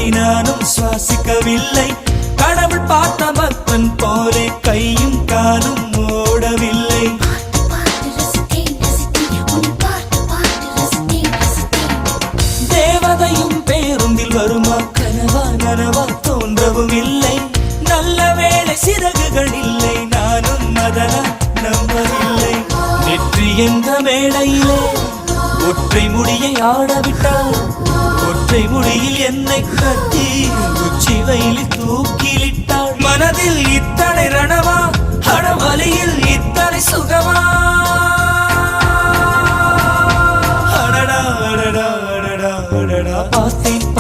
இன்றி நானும் சுவாசிக்கவில்லை. கடவுள் பார்த்த பக்தன் போலே கையும் காலும் ஓடவில்லை. தேவதையும் பேருந்தில் வருமா, கனவா நனவா தோன்றவும் இல்லை. நல்ல வேளை சிறகுகள் இல்லை, நானும் அதனால் நம்பவில்லை. வெற்றி என்ற மேடையிலே ஒற்றை முடியை ஆடவிட்டாள். ஒற்றை முடியில் என்னை கட்டி உச்சி வயலில் தூக்கிலிட்டாள். மனதில் இத்தனை ரணமா, அடவலியில் இத்தனை சுகமா? அடடா அடடா அடடா அடடா பார்த்தேன்